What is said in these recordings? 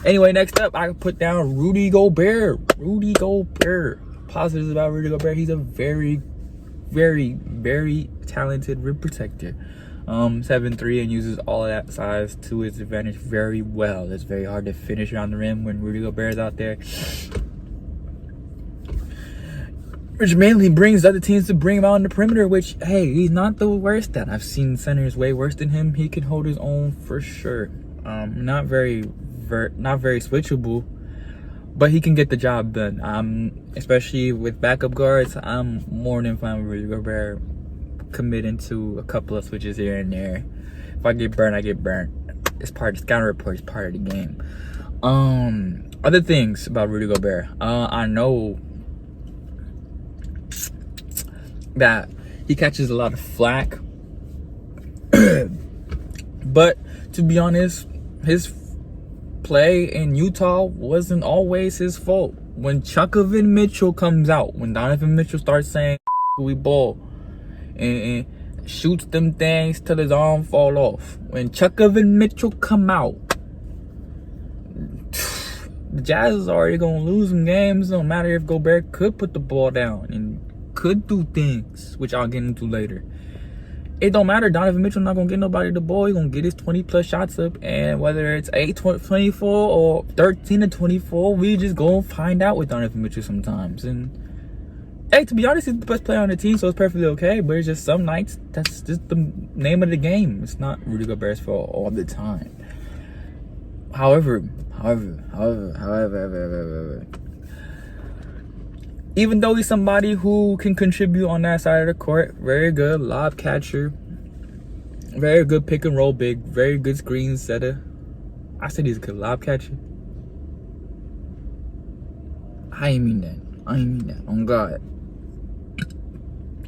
Anyway, next up, I put down Rudy Gobert. Rudy Gobert. Positives about Rudy Gobert. He's a very, very, very talented rim protector. 7'3" and uses all of that size to his advantage very well. It's very hard to finish around the rim when Rudy Gobert is out there. Which mainly brings other teams to bring him out on the perimeter, which, hey, he's not the worst at. I've seen centers way worse than him. He can hold his own for sure. Not very switchable, but he can get the job done. Especially with backup guards, I'm more than fine with Rudy Gobert committing to a couple of switches here and there. If I get burnt, I get burnt. It's counter report is part of the game. Other things about Rudy Gobert. I know that he catches a lot of flack, but to be honest, his play in Utah wasn't always his fault. When Chuckovin Mitchell comes out, when Donovan Mitchell starts saying we ball and shoots them things till his arm fall off, when Chuckovin Mitchell come out, the Jazz is already gonna lose some games. No matter if Gobert could put the ball down and could do things, which I'll get into later. It don't matter. Donovan Mitchell not gonna get nobody the ball. He's gonna get his 20 plus shots up, and whether it's 8-24 or 13-24, we just gonna find out with Donovan Mitchell sometimes. And hey, to be honest, he's the best player on the team, so it's perfectly okay. But it's just some nights that's just the name of the game. It's not Rudy Gobert's fault all the time. However, even though he's somebody who can contribute on that side of the court, very good lob catcher, very good pick and roll big, very good screen setter. I said he's a good lob catcher. I ain't mean that. On God.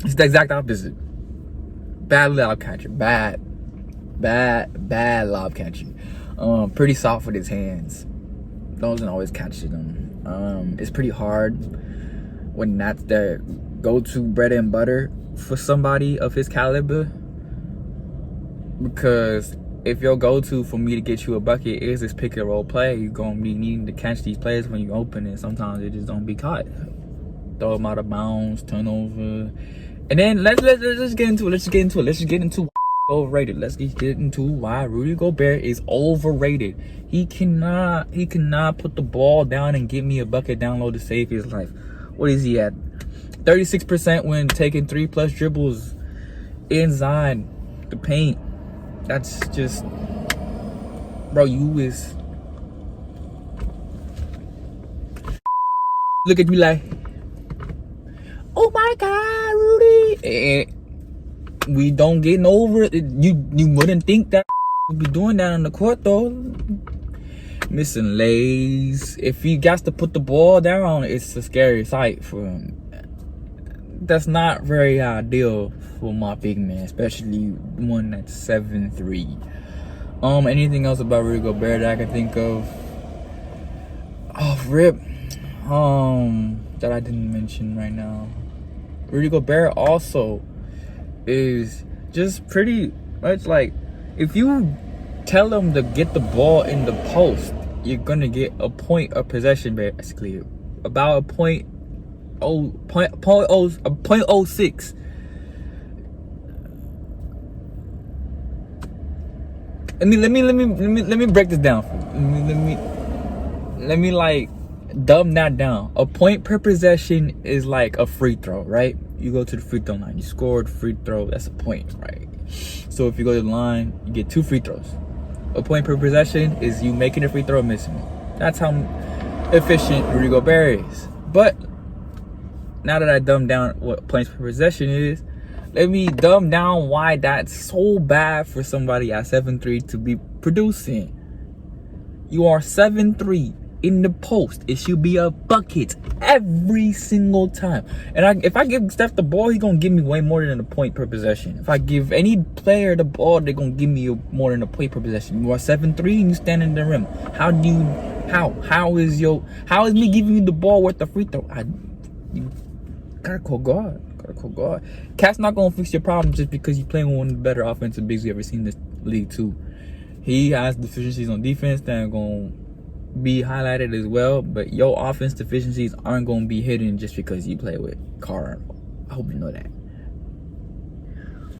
It's the exact opposite. Bad lob catcher. Bad lob catcher. Pretty soft with his hands. Doesn't always catch them. It's pretty hard when that's the go-to bread and butter for somebody of his caliber, because if your go-to for me to get you a bucket is this pick and roll play, you're gonna be needing to catch these plays when you open it. Sometimes it just don't be caught. Throw them out of bounds, turnover, and then let's get into it. Let's get into overrated. Let's get into why Rudy Gobert is overrated. He cannot put the ball down and get me a bucket down low to save his life. What is he at? 36% when taking 3+ dribbles inside the paint. That's just, bro, you is. Look at me like, oh my God, Rudy. And we don't get over it. You wouldn't think that would be doing that on the court though. Missing lays. If he got to put the ball down, it's a scary sight for him. That's not very ideal for my big man, especially one that's 7'3". Anything else about Rudy Gobert that I can think of? Off rip. That I didn't mention right now. Rudy Gobert also is just pretty much like, if you tell him to get the ball in the post, you're gonna get a point of possession, basically about a point 0.06. Let me break this down. Let me like dumb that down. A point per possession is like a free throw, right? You go to the free throw line, you scored free throw, that's a point, right? So if you go to the line, you get 2 free throws. A point per possession is you making a free throw and missing it. That's how efficient Rudy Gobert is. But now that I dumbed down what points per possession is, let me dumb down why that's so bad for somebody at 7'3" to be producing. You are 7'3" in the post. It should be a bucket every single time. And if I give Steph the ball, he's gonna give me way more than a point per possession. If I give any player the ball, they're gonna give me more than a point per possession. You are 7'3" and you stand in the rim. How is me giving you the ball worth the free throw? You gotta call guard. Cat's not gonna fix your problem just because you're playing with one of the better offensive bigs we ever seen in this league too. He has deficiencies on defense that are going to be highlighted as well, but your offense deficiencies aren't going to be hidden just because you play with Carr. I hope you know that.